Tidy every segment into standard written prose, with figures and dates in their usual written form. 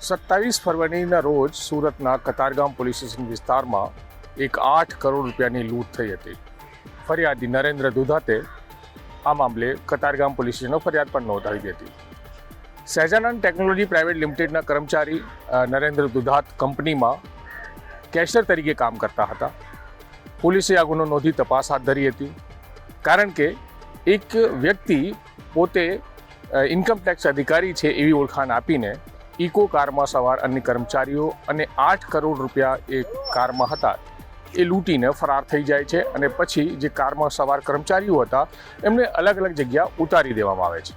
27 ફરવરીના રોજ સુરતના Katargam police station વિસ્તારમાં એક 8 કરોડ રૂપિયાની લૂંટ થઈ હતી. ફરિયાદી નરેન્દ્ર દુધાતે આ મામલે કતારગામ પોલીસ સ્ટેશનમાં ફરિયાદ પણ નોંધાવી હતી. સહેજાનંદ ટેકનોલોજી પ્રાઇવેટ લિમિટેડના કર્મચારી નરેન્દ્ર દુધાત કંપનીમાં કેશિયર તરીકે કામ કરતા હતા. પોલીસે આ ગુનો નોંધી તપાસ હાથ ધરી હતી. કારણ કે એક વ્યક્તિ પોતે ઇન્કમ ટેક્સ અધિકારી છે એવી ઓળખાણ આપીને ઇકો કારમાં સવાર અન્ય કર્મચારીઓ અને 8 કરોડ રૂપિયા એ કારમાં હતા એ લૂંટીને ફરાર થઈ જાય છે અને પછી જે કારમાં સવાર કર્મચારીઓ હતા એમને અલગ અલગ જગ્યા ઉતારી દેવામાં આવે છે.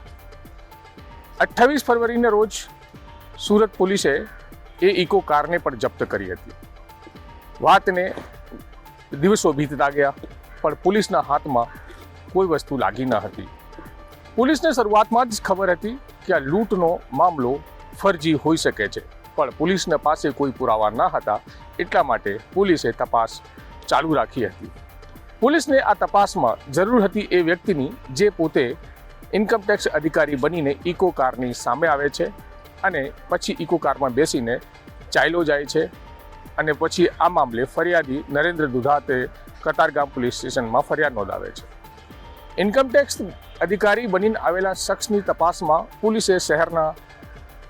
28 ફરવરીના રોજ સુરત પોલીસે એ ઇકો કારને પણ જપ્ત કરી હતી. વાતને દિવસો વીતતા ગયા પણ પોલીસના હાથમાં કોઈ વસ્તુ લાગી ન હતી. પોલીસને શરૂઆતમાં જ ખબર હતી કે આ લૂંટનો મામલો ફરજી હોઈ શકે છે, પણ પોલીસના પાસે કોઈ પુરાવા ન હતા. એટલા માટે પોલીસે તપાસ ચાલુ રાખી હતી. પોલીસને આ તપાસમાં જરૂર હતી એ વ્યક્તિની જે પોતે ઇન્કમ ટેક્સ અધિકારી બનીને ઇકો કારની સામે આવે છે અને પછી ઇકો કારમાં બેસીને ચાલ્યો જાય છે અને પછી આ મામલે ફરિયાદી નરેન્દ્ર દુધાતે કતારગામ પોલીસ સ્ટેશનમાં ફરિયાદ નોંધાવે છે. ઇન્કમ ટેક્સ અધિકારી બનીને આવેલા શખ્સની તપાસમાં પોલીસે શહેરના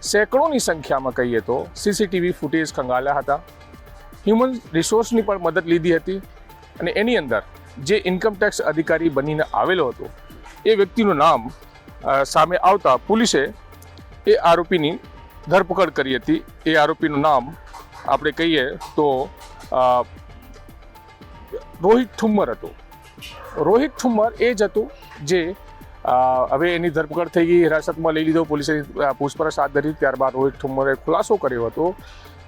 સેંકડોની સંખ્યામાં કહીએ તો સીસીટીવી ફૂટેજ ખંગાલ્યા હતા. હ્યુમન રિસોર્સની પણ મદદ લીધી હતી અને એની અંદર જે ઇન્કમ ટેક્સ અધિકારી બનીને આવેલો હતો એ વ્યક્તિનું નામ સામે આવતા પોલીસે એ આરોપીની ધરપકડ કરી હતી. એ આરોપીનું નામ આપણે કહીએ તો રોહિત ઠુમ્મર હતું. રોહિત ઠુમ્મર એ જ હતું જે હવે એની ધરપકડ થઈ ગઈ, હિરાસતમાં લઈ લીધો, પોલીસે પૂછપરછ હાથ ધરી. ત્યારબાદ રોહિત ઠુમ્મરે ખુલાસો કર્યો હતો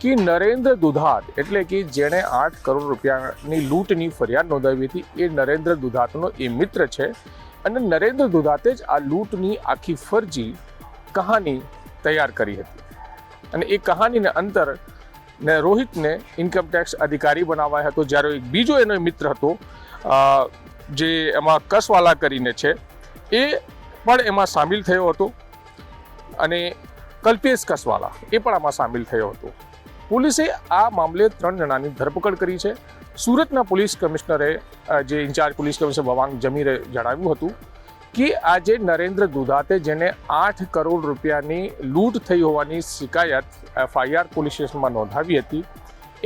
કે નરેન્દ્ર દુધાત એટલે કે જેણે 8 કરોડ રૂપિયાની લૂંટની ફરિયાદ નોંધાવી હતી એ નરેન્દ્ર દુધાતનો એ મિત્ર છે અને નરેન્દ્ર દુધાતે જ આ લૂંટની આખી ફરજી કહાની તૈયાર કરી હતી. અને એ કહાનીને અંતર ને રોહિતને ઇન્કમ ટેક્સ અધિકારી બનાવાયો હતો, જ્યારે એક બીજો એનો મિત્ર હતો જે એમાં કસવાલા કરીને છે એ પણ એમાં સામેલ થયો હતો અને કલ્પેશ કસવાલા એ પણ આમાં સામેલ થયો હતો. પોલીસે આ મામલે 3 જણાની ધરપકડ કરી છે. સુરતના પોલીસ કમિશનરે જે ઇન્ચાર્જ પોલીસ કમિશનર બવાંગ જમીરે જણાવ્યું હતું કે આજે નરેન્દ્ર દુધાતે જેને 8 કરોડ રૂપિયાની લૂંટ થઈ હોવાની શિકાયત FIR પોલીસ સ્ટેશનમાં નોંધાવી હતી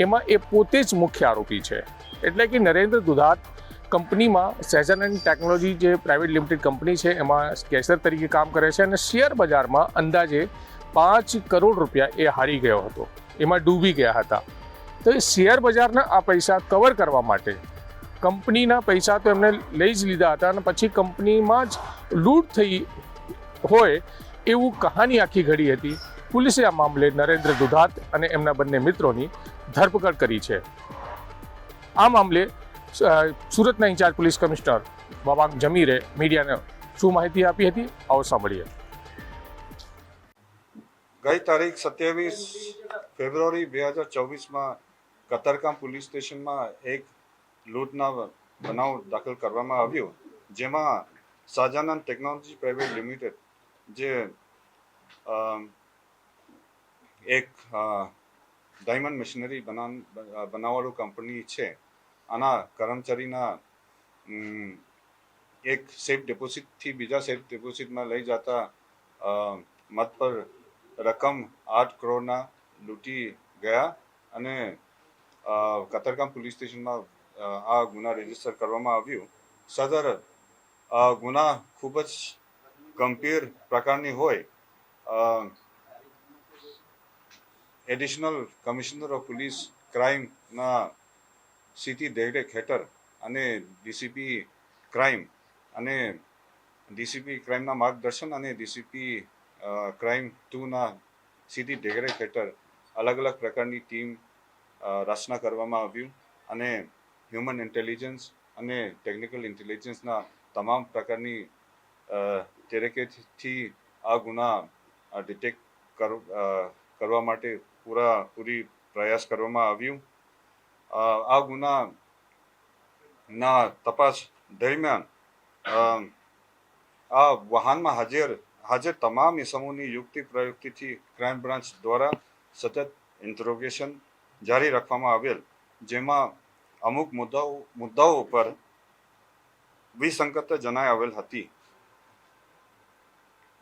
એમાં એ પોતે જ મુખ્ય આરોપી છે. એટલે કે નરેન્દ્ર દુધાત કંપનીમાં સહેજાનંદ ટેકનોલોજી જે પ્રાઇવેટ લિમિટેડ કંપની છે એમાં કેશિયર તરીકે કામ કરે છે અને શેર બજારમાં અંદાજે 5 કરોડ રૂપિયા એ હારી ગયો હતો, એમાં ડૂબી ગયા હતા. તો એ શેર બજારના આ પૈસા કવર કરવા માટે કંપનીના પૈસા તો એમને લઈ જ લીધા હતા અને પછી કંપનીમાં જ લૂંટ થઈ હોય એવું કહાની આખી ઘડી હતી. પોલીસે આ મામલે નરેન્દ્ર દુધાત અને એમના બંને મિત્રોની ધરપકડ કરી છે. આ મામલે સુરતના ઇન્ચાર્જ પોલીસ કમિશનર બવાંગ જમીરે મીડિયાને શું માહિતી આપી હતી આવો સાંભળીએ. ગઈ તારીખ 27 ફેબ્રુઆરી 2024માં કતારગામ પોલીસ સ્ટેશનમાં એક લૂંટના બનાવ દાખલ કરવામાં આવ્યો, જેમાં સહજાનંદ ટેકનોલોજી પ્રાઇવેટ લિમિટેડ જે એક ડાયમંડ મશીનરી બનાવવાળું કંપની છે, આના કર્મચારીના એક સેફ ડિપોઝિટથી બીજા સેફ ડિપોઝિટમાં લઈ જતા મત પર રકમ 8 કરોડના લૂંટી ગયા અને કતારગામ પોલીસ સ્ટેશનમાં આ ગુના રજીસ્ટર કરવામાં આવ્યું. સદર ગુના ખૂબ જ ગંભીર પ્રકારની હોય. એડિશનલ કમિશનર ઓફ પોલીસ ક્રાઇમના સીટી દેખરેખ હેઠળ અને ડીસીપી ક્રાઇમ અને ડીસીપી ક્રાઇમના માર્ગદર્શન અને ડીસીપી ક્રાઇમ 2ના સીધી દેખરેખ હેઠળ અલગ અલગ પ્રકારની ટીમ રચના કરવામાં આવ્યું અને હ્યુમન ઇન્ટેલિજન્સ અને ટેકનિકલ ઇન્ટેલિજન્સના તમામ પ્રકારની તરીકેથી આ ગુના ડિટેક્ટ કરવા માટે પૂરી પ્રયાસ કરવામાં આવ્યું. આ ગુનાના તપાસ દરમિયાન આ વાહનમાં હાજર તમામ ઇસમોની યુક્તિ પ્રયુક્તિથી ક્રાઇમ બ્રાન્ચ દ્વારા સતત ઇન્ટ્રોગેશન જારી રાખવામાં આવેલ, જેમાં અમુક મુદ્દાઓ પર વિસંગતતા જણાઈ આવેલ હતી.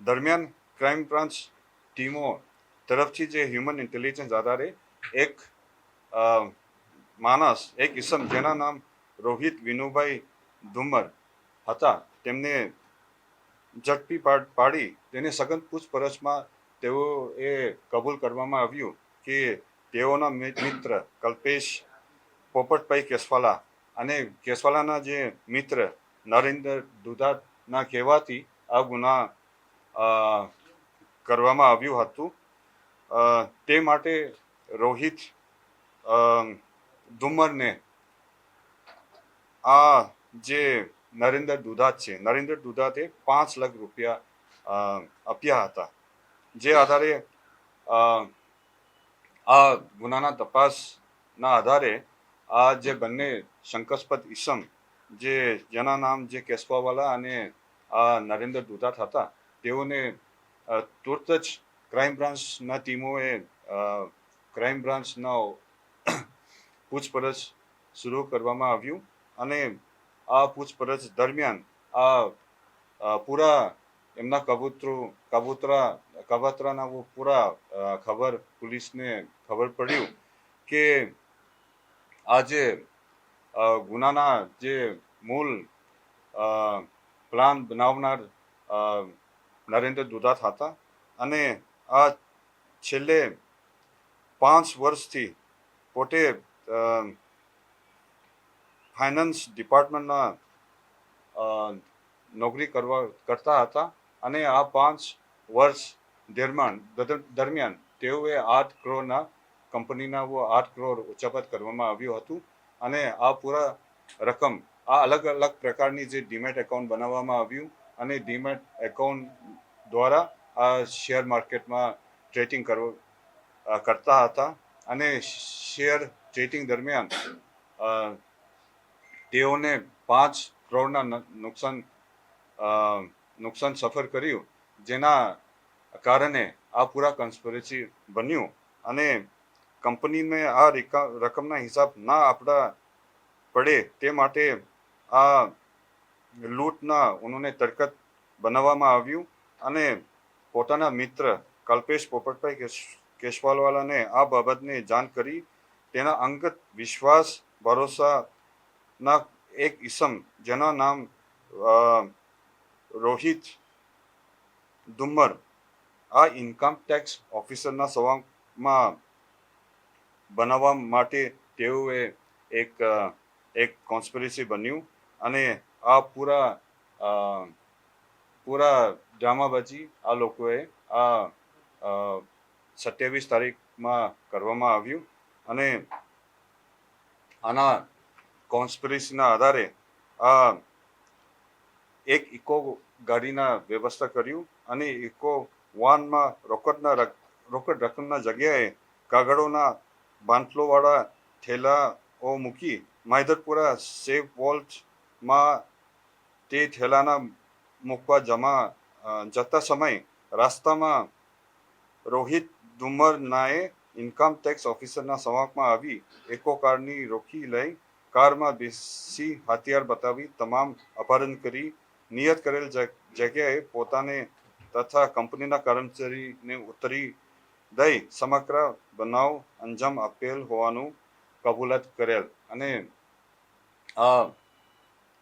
દરમિયાન ક્રાઇમ બ્રાન્ચ ટીમો તરફથી જે હ્યુમન ઇન્ટેલિજન્સ આધારે એક ઇસમ જેના નામ રોહિત વિનુભાઈ ધુમ્મર હતા, તેમને ઝડપી પાડી તેની સઘન પૂછપરછમાં તેઓએ કબૂલ કરવામાં આવ્યું કે તેઓના મિત્ર કલ્પેશ પોપટભાઈ કેશવાલા અને કેશવાલાના જે મિત્ર નરેન્દ્ર દુધાતના કહેવાથી આ ગુના કરવામાં આવ્યું હતું. તે માટે રોહિત ધુમ્મરને આ જે નરેન્દ્ર દુધાતે 5 લાખ રૂપિયા આપ્યા હતા. જે આધારે આ ગુનાના તપાસના આધારે આ જે બંને શંકાસ્પદ ઇસમ જેના નામ જે કેશવાવાલા અને આ નરેન્દ્ર દુધાત હતા, તેઓને તુરત જ ક્રાઇમ બ્રાન્ચના ટીમોએ ક્રાઇમ બ્રાન્ચના પૂછપરછ શરૂ કરવામાં આવ્યું અને આ પૂછપરછ દરમિયાન આ પૂરા એમના કાવતરાના પૂરા પોલીસને ખબર પડ્યું કે આ જે ગુનાના જે મૂળ પ્લાન બનાવનાર નરેન્દ્ર દુધાત હતા અને આ છેલ્લે 5 વર્ષથી પોતે ફાઇનાન્સ ડિપાર્ટમેન્ટના નોકરી કરતા હતા અને આ 5 વર્ષ દરમિયાન તેઓએ 8 કરોડના કંપનીના 8 કરોડ ઉચ્ચાપત કરવામાં આવ્યું હતું અને આ પૂરા રકમ આ અલગ અલગ પ્રકારની જે ડીમેટ એકાઉન્ટ બનાવવામાં આવ્યું અને ડીમેટ એકાઉન્ટ દ્વારા આ શેર માર્કેટમાં ટ્રેડિંગ કરતા હતા અને શેર ટ્રેડિંગ દરમિયાન તેઓને 5 કરોડના નુકસાન સફર કર્યું, જેના કારણે આ પૂરા કન્સ્પિરસી બન્યું અને કંપનીને આ રકમના હિસાબ ના આપવા પડે તે માટે આ લૂંટના ઉन्होंने તરકત બનાવવામાં આવ્યું અને પોતાના મિત્ર કલ્પેશ પોપટભાઈ કેશવાલવાલાને આ બાબતની જાણ કરી તેના અંગત વિશ્વાસ ભરોસાના એક ઇસમ જેના નામ રોહિત ધુમ્મર આ ઇન્કમ ટેક્સ ઓફિસરના સવાંગમાં બનાવવા માટે તેઓએ એક કોન્સ્પિરસી બન્યું અને આ પૂરા ડ્રામાબાજી આ લોકોએ આ 27 તારીખમાં કરવામાં આવ્યું અને આના કોન્સ્પિરસીના આધારે આ એક ઇકો ગાડીના વ્યવસ્થા કર્યું અને ઇકો વાનમાં રોકડ રકમના જગ્યાએ કાગળોના બાંટલોવાળા થેલાઓ મૂકી માહિદરપુરા સેફ વોલ્ટમાં તે થેલાના મૂકવા જતા સમયે રસ્તામાં રોહિત ધુમ્મરનાએ ઇન્કમ ટેક્સ ઓફિસરના સંવાકમાં આવી એકો કારની રોકી લઈ કારમાં બેસી હથિયાર બતાવી તમામ અપહરણ કરી નિયત કરેલ જગ્યાએ પોતાને તથા કંપનીના કર્મચારીને ઉતરી દઈ સમગ્ર બનાવ અંજામ આપેલ હોવાનું કબૂલાત કરેલ અને આ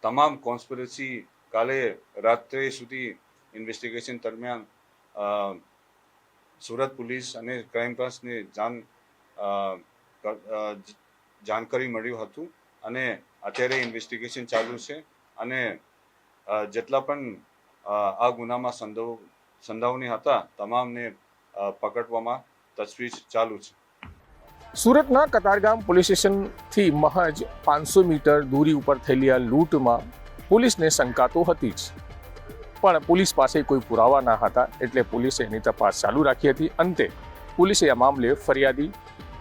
તમામ કોન્સ્પિરસી કાલે રાત્રે સુધી ઇન્વેસ્ટિગેશન દરમિયાન સુરત પોલીસ અને ક્રાઇમ બ્રાન્ચને જાણકારી મળ્યું હતું અને અત્યારે ઇન્વેસ્ટિગેશન ચાલુ છે અને જેટલા પણ આ ગુનામાં સંડોવણી હતા તમામને પકડવામાં તજવીજ ચાલુ છે. સુરતના કતારગામ પોલીસ સ્ટેશનથી મહજ 500 મીટર દૂરી ઉપર થયેલી આ લૂંટમાં પોલીસને શંકા તો હતી જ, પણ પોલીસ પાસે કોઈ પુરાવા ન હતા એટલે પોલીસે એની તપાસ ચાલુ રાખી હતી. અંતે પોલીસે આ મામલે ફરિયાદી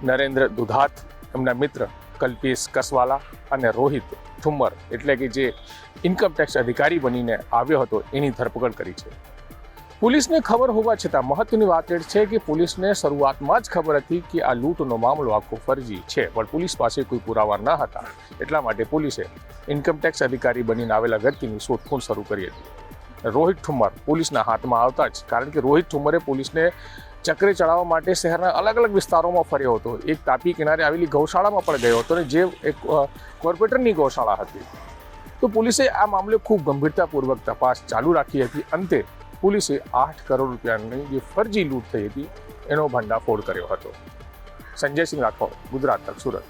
નરેન્દ્ર દુધાત, એમના મિત્ર કલ્પેશ કસવાલા અને રોહિત ધુમ્મર એટલે કે જે ઇન્કમ ટેક્સ અધિકારી બનીને આવ્યો હતો એની ધરપકડ કરી છે. પોલીસને ખબર હોવા છતાં મહત્વની વાત એ છે કે પોલીસને શરૂઆતમાં જ ખબર હતી કે આ લૂંટનો મામલો આખો ફરજી છે, પણ પોલીસ પાસે કોઈ પુરાવા ન હતા. એટલા માટે પોલીસે ઇન્કમટેક્સ અધિકારી બનીને આવેલા વ્યક્તિની શોધખોળ શરૂ કરી હતી. રોહિત ઠુમ્મર પોલીસના હાથમાં આવતા જ, કારણ કે રોહિત ઠુમ્મરે પોલીસને ચક્રે ચડાવવા માટે શહેરના અલગ અલગ વિસ્તારોમાં ફર્યો હતો. એક તાપી કિનારે આવેલી ગૌશાળામાં પણ ગયો હતો, અને જે એક કોર્પોરેટરની ગૌશાળા હતી. તો પોલીસે આ મામલે ખૂબ ગંભીરતાપૂર્વક તપાસ ચાલુ રાખી હતી. અંતે પોલીસે 8 કરોડ રૂપિયાની જે ફરજી લૂંટ થઈ હતી એનો ભંડાફોડ કર્યો હતો. સંજય સિંહ રાઠોડ, ગુજરાત તક, સુરત.